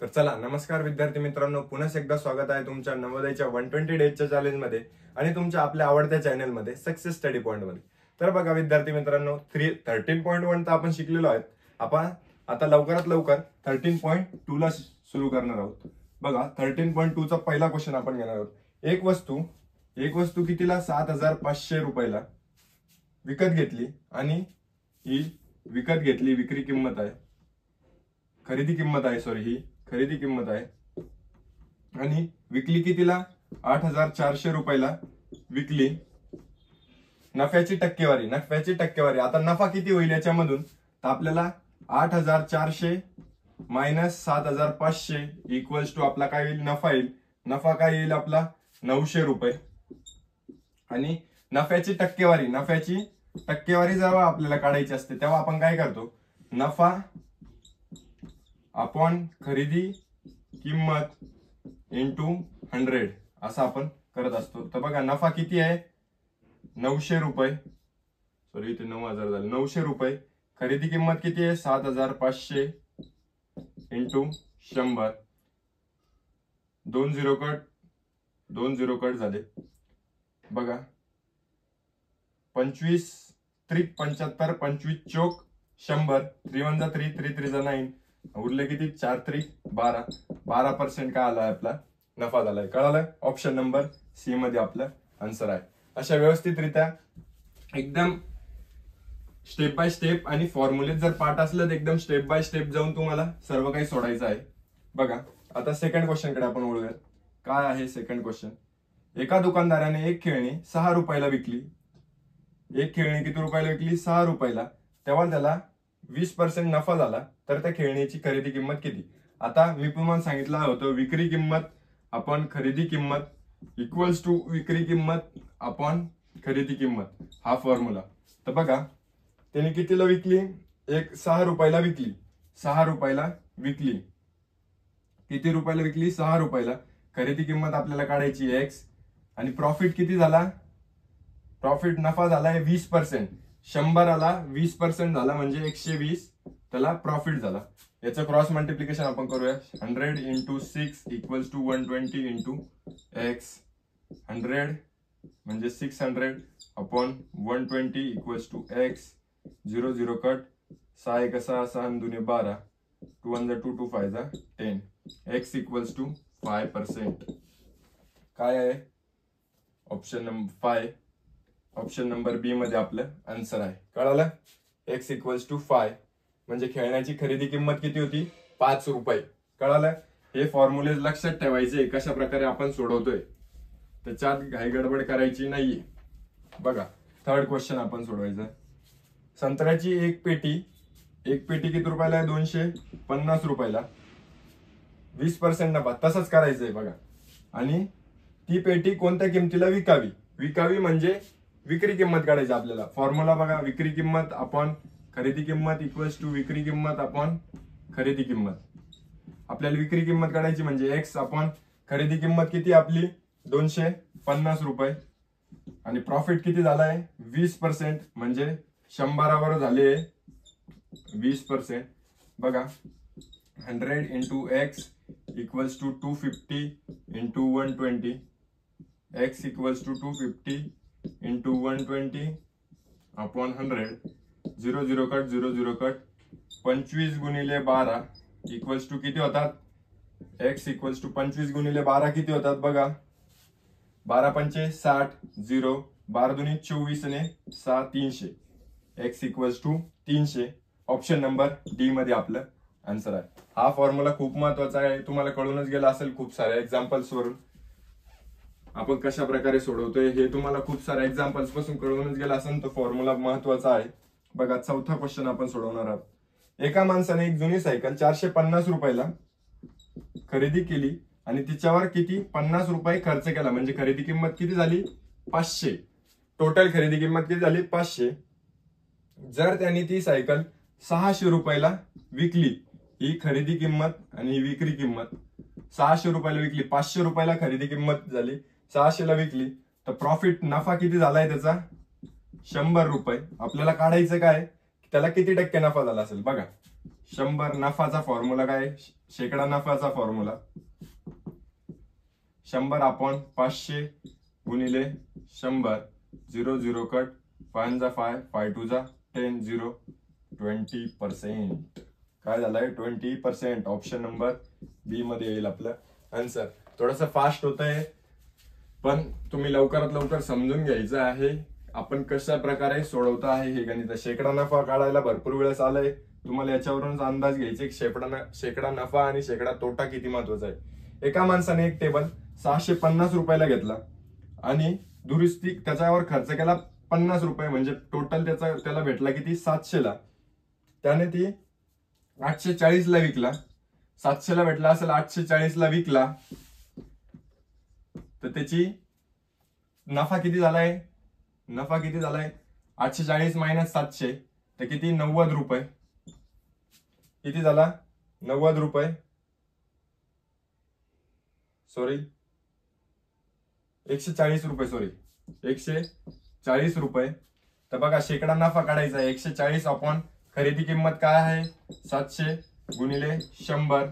तर चला, नमस्कार विद्यार्थी मित्रांनो, पुन्हा एकदा स्वागत आहे तुमच्या नवोदयच्या 120 डेजच्या चॅलेंजमध्ये आणि तुमच्या आपल्या आवडत्या चॅनलमध्ये सक्सेस स्टडी पॉइंटमध्ये. तर बघा विद्यार्थी मित्रांनो, 13.1 तर आपण शिकलेलो आहेत. आपण आता लवकरात लवकर 13.2 ला सुरू करणार आहोत. बघा 13.2 चा पहिला क्वेश्चन आपण घेणार आहोत. एक वस्तू कितीला 7,500 रुपयाला विकत घेतली आणि ही विकत घेतली, विक्री किंमत आहे, खरेदी किंमत आहे, ही खरेदी किंमत आहे आणि विकली कितीला 8,400 रुपयाला विकली. नफ्याची टक्केवारी आता नफा किती होईल याच्यामधून, तर आपल्याला 8,400 मायनस 7,500 इक्वल्स टू आपला काय येईल, नफा काय येईल आपला 900 रुपये. आणि नफ्याची टक्केवारी जेव्हा आपल्याला काढायची असते तेव्हा आपण काय करतो, नफा अपॉन खरेदी किंमत इंटू 100 असं आपण करत असतो. तर बघा नफा किती आहे 900 रुपये, सॉरी इथे 9,000 झाले, 900 रुपये. खरेदी किंमत किती आहे 7,500 इंटू 100. 2 झिरो कट झाले. बघा 25 त्रिक 75, 25 चोक 100, 3 1 जा 3, 3 3 जा 9, उरले किती 4 त्रिक 12. 12% काय आलाय आपला नफा झालाय. कळालं? ऑप्शन नंबर सी मध्ये आपलं आन्सर आहे. अशा व्यवस्थितरित्या एकदम स्टेप बाय स्टेप आणि फॉर्म्युलेत जर पाठ असलं तर एकदम स्टेप बाय स्टेप जाऊन तुम्हाला सर्व काही सोडायचं आहे. बघा आता सेकंड क्वेश्चन कडे आपण वळूयात. काय आहे सेकंड क्वेश्चन. एका दुकानदाराने एक खेळणी 6 रुपयाला विकली. एक खेळणी किती रुपयाला विकली, 6 रुपयाला. तेव्हा त्याला 20% नफा झाला. तर त्या खेळणीची खरेदी किंमत किती. आता मी तुम्हाला सांगितलं होतं विक्री किंमत आपण खरेदी किंमत इक्वल्स टू विक्री किंमत आपण खरेदी किंमत, हा फॉर्म्युला. तर बघा त्याने कितीला विकली, एक 6 रुपयाला विकली. 6 रुपयाला विकली. किती रुपयाला विकली, 6 रुपयाला. खरेदी किंमत आपल्याला काढायची एक्स. आणि प्रॉफिट किती झाला, प्रॉफिट नफा झालाय 20%. 100ला 20% झाला म्हणजे 120 त्याला प्रॉफिट झाला. याचं क्रॉस मल्टिप्लिकेशन आपण करूया. 100 into 6 equals to 120 into X. 100 म्हणजे 600 upon 120 equals to X. 0 0 cut. 6 1 6, 6 2 12, 2 1 2 2 5 10. X equals to 5%. काय आहे option number 5. Option number B मध्ये आपलं आन्सर आहे. कळालं? एक्स इक्वल्स टू 5 म्हणजे खेळण्याची खरेदी किंमत किती होती, 5 रुपये. कळालं? हे फॉर्म्युले लक्षात ठेवायचे कशा प्रकारे आपण सोडवतोय, त्याच्यात घाई गडबड करायची नाहीये. बघा थर्ड क्वेश्चन आपण सोडवायचं. संत्र्याची एक पेटी किती रुपयाला आहे, 250 रुपयाला. 20% नफा. तसंच करायचंय बघा. आणि ती पेटी कोणत्या किमतीला विकावी म्हणजे विक्री किंमत काढायची आपल्याला. फॉर्म्युला बघा, विक्री किंमत आपण खरेदी किंमत इक्वल्स टू विक्री किंमत आपण खरेदी किंमत. आपल्याला विक्री किंमत काढायची म्हणजे एक्स आपण खरेदी किंमत किती आपली 250 रुपये. आणि प्रॉफिट किती झालाय 20% म्हणजे 100वर झाले 20%. बघा 100 into X equals to 250 into 120. X equals to 250 into 120 upon 100. 0 0 cut 0 0 cut. 25 गुणिले 12 इक्वल्स टू किती होतात, एक्स इक्वल्स टू 25 गुणिले 12 किती होतात बघा, 12 पंचे 60, 0 12 दुनी 24 ने 6 300. X equals to 300. Option number D मध्ये आपलं आन्सर आहे. हा फॉर्म्युला खूप महत्वाचा आहे, तुम्हाला कळूनच गेला असेल खूप साऱ्या एक्झाम्पल्स वरून आपण कशा प्रकारे सोडवतोय हे तुम्हाला खूप साऱ्या एक्झाम्पल्स पासून कळूनच गेला असेल. तो फॉर्म्युला महत्वाचा आहे. बघा चौथा क्वेश्चन आपण सोडवणार आहोत. एका माणसाने एक जुनी सायकल 450 रुपयाला खरेदी केली आणि तिच्यावर किती 50 रुपये खर्च केला म्हणजे खरेदी किंमत किती झाली 500. टोटल खरेदी किंमत किती झाली 500. जर त्यांनी ती सायकल 600 रुपयाला विकली, ही खरेदी किंमत आणि ही विक्री किंमत. 600 रुपयाला विकली, 500 रुपयाला खरेदी किंमत झाली, 600 ला विकली, तर प्रॉफिट नफा किती झालाय त्याचा 100 रुपये. आपल्याला काढायचं काय, त्याला किती टक्के नफा झाला असेल बघा. 100 नफाचा फॉर्म्युला काय, शेकडा नफाचा फॉर्म्युला 100 अपॉन 500 गुणिले 100, 0 0 कट, 5 जा 5, 5 2 जा 10, 0 20%. काय झालंय 20%. ऑप्शन नंबर बी मध्ये येईल आपलं आन्सर. थोडंसं फास्ट होत आहे, पण तुम्ही लवकरात लवकर समजून घ्यायचं आहे आपण कशा प्रकारे सोडवता आहे हे गणित. शेकडा नफा काढायला भरपूर वेळेस आलंय, तुम्हाला याच्यावरूनच अंदाज घ्यायचे शेकडा नफा आणि शेकडा तोटा किती महत्वाचा आहे. एका माणसाने एक टेबल 650 रुपयाला घेतला आणि दुरुस्ती त्याच्यावर खर्च केला 50 रुपये, म्हणजे टोटल त्याला भेटला किती 700 ला. त्याने ती 840 ला विकला. 700 ला भेटला असेल, 840 ला विकला, तर त्याची नफा किती झालाय, 840 मायनस 700 तर किती 90 रुपये. किती झाला 90 रुपये, सॉरी 140 रुपये, सॉरी 140 रुपये. तर बघा शेकडा नफा काढायचा आहे. 140 अपॉन खरेदी किंमत काय आहे 700 गुणिले 100,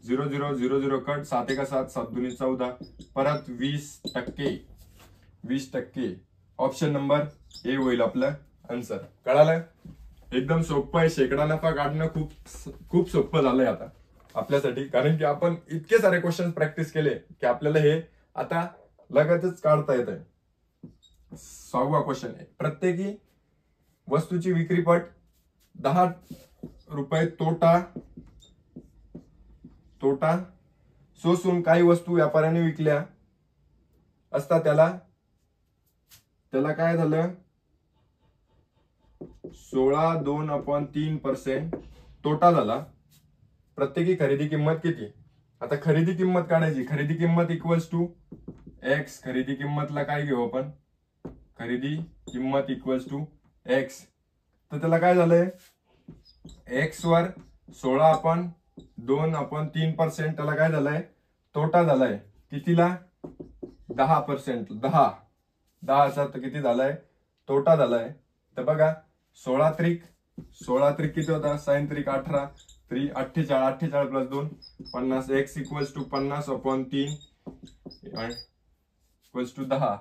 0 0 0 0 कट, 7 1 7, 7 2 14, परत 20%. ऑप्शन नंबर ए होईल आपलं आन्सर. कळालं? एकदम सोपं आहे. शेकडा नफा काढणं खूप सोपं झालंय आता आपल्यासाठी, कारण की आपण इतके सारे क्वेश्चन प्रॅक्टिस केले की आपल्याला हे आता लगेचच काढता येत आहे. 6वा क्वेश्चन आहे. प्रत्येकी वस्तूची विक्रीपट 10 रुपये तोटा सोसून काही वस्तू व्यापाऱ्याने विकल्या असता त्याला काय झालं 16.2/3% तोटा झाला. प्रत्येकी खरेदी किंमत किती. आता खरेदी किंमत काढायची. खरेदी किंमत इक्वल्स टू एक्स. खरेदी किंमतला काय घेऊ आपण, खरेदी किंमत इक्वल्स टू एक्स. तर त्याला काय झालंय एक्स वर 16.2/3% त्याला काय झालंय तोटा झालाय. कितीला 10%. 10चा तर किती झालाय तोटा झालाय. तर बघा 16 त्रिक किती होता, साइन त्रिक 18, 48 प्लस 2 50. X equals to 50/3 equals to 10.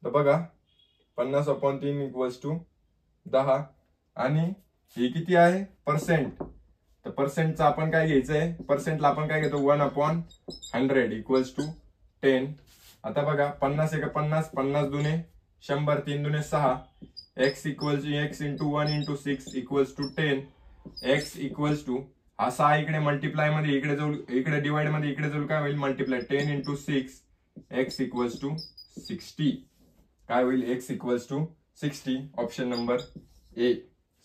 तर बघा 50/3 इक्वल्स टू 10. आणि हे किती आहे पर्सेंट. तर पर्सेंटचा आपण काय घ्यायचंय, पर्सेंटला आपण काय घेतो 1/100 इक्वल्स टू 10. आता बघा 50 1 50, 50 दुने 100, 3 दुने 6. X equals to X into 1 into 6 equals to 10. X equals to हा 6 इकडे मल्टिप्लाय मध्ये इकडे जाऊ, इकडे डिवाइड मध्ये इकडे जाऊ, काय होईल multiply 10 into 6. X equals to 60. काय होईल X equals to 60. Option number A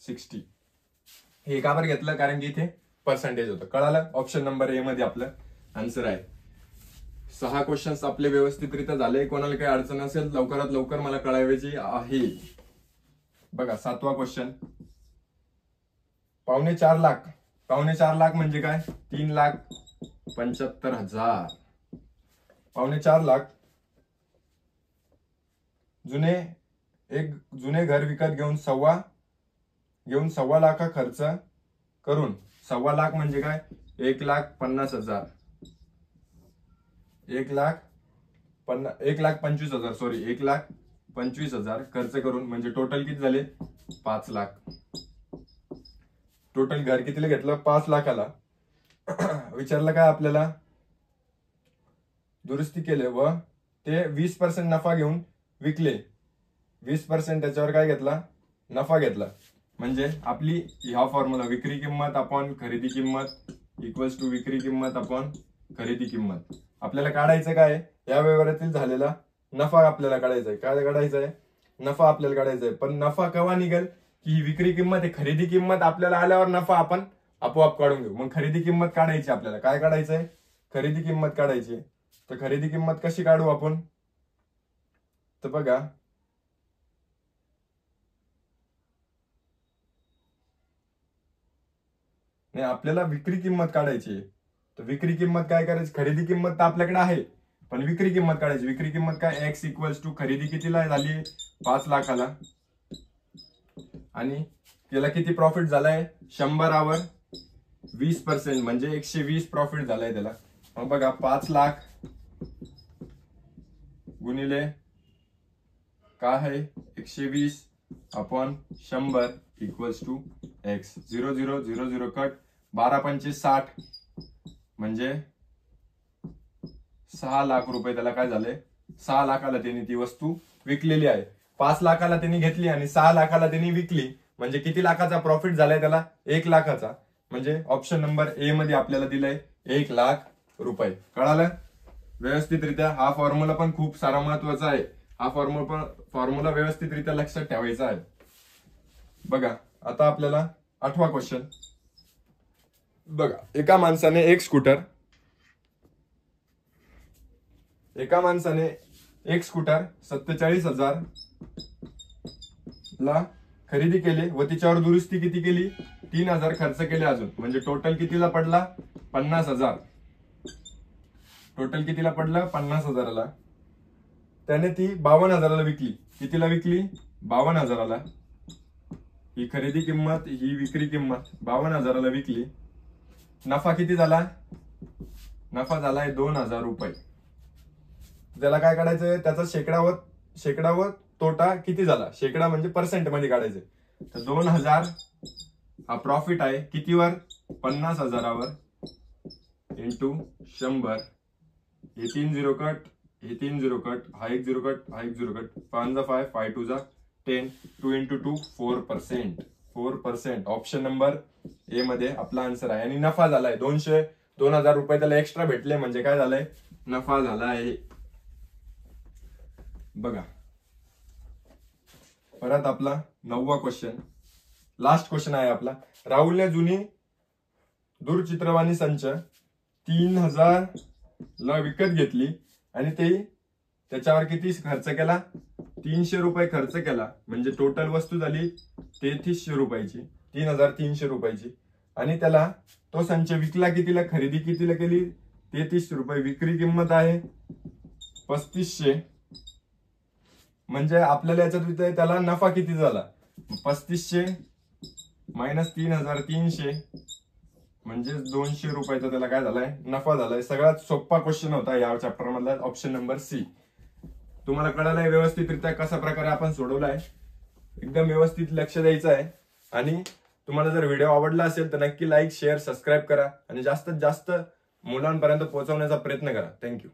60. हे का बरं घेतलं, कारण की इथे पर्सेंटेज होतं. कळालं? ऑप्शन नंबर ए मध्ये आपलं आन्सर आहे. 6 क्वेश्चन्स आपले व्यवस्थितरित्या झाले. कोणाला काही अडचण असेल लवकरात लवकर मला कळवायची आहे. बघा 7वा क्वेश्चन. 4.5 लाख. 4.5 लाख म्हणजे काय 3,75,000. 4.5 लाख. जुने घर विकत घेऊन सव्वा लाख खर्च करून, सव्वा लाख म्हणजे काय 1,50,000. 1,25,000 सॉरी 1,25,000 खर्च करून, म्हणजे टोटल किती झाले 5 लाख. टोटल घर कितीला घेतलं 5 लाखाला. विचारलं काय आपल्याला, दुरुस्ती केले व ते 20% नफा घेऊन विकले. 20% त्याच्यावर काय घेतला नफा घेतला. म्हणजे आपली हा फॉर्म्युला विक्री किंमत अपॉन खरेदी किंमत इक्वल्स टू विक्री किंमत अपॉन खरेदी किंमत. आपल्याला काढायचं काय या व्यवहारातील झालेला नफा आपल्याला काढायचा आहे. काय काढायचं आहे नफा आपल्याला काढायचा आहे. पण नफा केव्हा निघेल की ही विक्री किंमत आहे. खरेदी किंमत आपल्याला आल्यावर नफा आपण आपोआप काढून घेऊ. मग खरेदी किंमत काढायची आपल्याला. काय काढायचंय खरेदी किंमत काढायची. तर खरेदी किंमत कशी काढू आपण, तर बघा नाही आपल्याला विक्री किंमत काढायची. तर विक्री किंमत काय करायची, खरेदी किंमत तर आपल्याकडे आहे पण विक्री किंमत काढायची. विक्री किंमत काय एक्स इक्वल्स टू खरेदी कितीला झाली 5 लाखाला आणि त्याला किती प्रॉफिट झालाय 100वर 20% म्हणजे 120 प्रॉफिट झालाय त्याला. मग बघा 5 लाख गुणिले काय आहे 120 upon 100 equals to X. 0 0 0 0 cut. 12 पंचे 60 म्हणजे 6 लाख रुपये त्याला काय झाले. 6 लाखाला त्यांनी ती वस्तू विकलेली आहे. 5 लाखाला त्यांनी घेतली आणि 6 लाखाला त्यांनी विकली म्हणजे किती लाखाचा प्रॉफिट झालाय त्याला 1 लाखाचा. म्हणजे ऑप्शन नंबर ए मध्ये आपल्याला दिलंय 1 लाख रुपये. कळालं व्यवस्थितरित्या. हा फॉर्म्युला पण खूप सारा महत्वाचा आहे. हा फॉर्म्युला व्यवस्थितरित्या लक्षात ठेवायचा आहे. बघा आता आपल्याला 8वा क्वेश्चन बघा. एका माणसाने एक स्कूटर 47,000 ला खरेदी केली व तिच्यावर दुरुस्ती किती केली 3,000 खर्च केले अजून. म्हणजे टोटल कितीला पडला 50,000. टोटल कितीला पडला 50,000ला. त्याने ती 52,000ला विकली. कितीला विकली 52,000ला. ही खरेदी किंमत ही विक्री किंमत 52,000ला विकली. नफा किती झाला. नफा झालाय 2,000 रुपये. त्याला काय काढायचंय त्याचा शेकडावर तोटा किती झाला. शेकडा म्हणजे पर्सेंट मध्ये काढायचंय. तर 2,000 हा प्रॉफिट आहे कितीवर 50,000वर इंटू 100. हे 3 0 कट. हे 3 0 कट. हा 1 0 कट. हा 1 0 कट. 5 5 5 2 10. 2 into 2 4%. 4%. ऑप्शन नंबर ए मध्ये आपला आन्सर आहे. आणि नफा झालाय 2,000 रुपये त्याला एक्स्ट्रा भेटले म्हणजे काय झालंय नफा झाला आहे. बघा परत आपला 9वा क्वेश्चन लास्ट क्वेश्चन आहे आपला. राहुलने जुनी दूरचित्रवाणी संच 3,000 ला विकत घेतली आणि त्याच्यावर किती खर्च केला 300 रुपये खर्च केला. म्हणजे टोटल वस्तू झाली 3300 रुपयाची 3,300 रुपयाची. आणि त्याला तो संच विकला कितीला खरेदी कितीला केली 3300 रुपये. विक्री किंमत आहे 3500. म्हणजे आपल्याला याच्यात त्याला नफा किती झाला 3500 मायनस 3,300 म्हणजे 200 रुपयाचा त्याला काय झालाय नफा झालाय. सगळ्यात सोपा क्वेश्चन होता या चॅप्टर मधला ऑप्शन नंबर सी. तुम्हाला कळालंय व्यवस्थितरित्या कशा प्रकारे आपण सोडवलाय. एकदम व्यवस्थित लक्ष द्यायचं आहे. आणि तुम्हाला जर व्हिडिओ आवडला असेल तर नक्की लाईक शेअर सबस्क्राईब करा आणि जास्तीत जास्त मुलांपर्यंत पोहोचवण्याचा प्रयत्न करा. थँक्यू.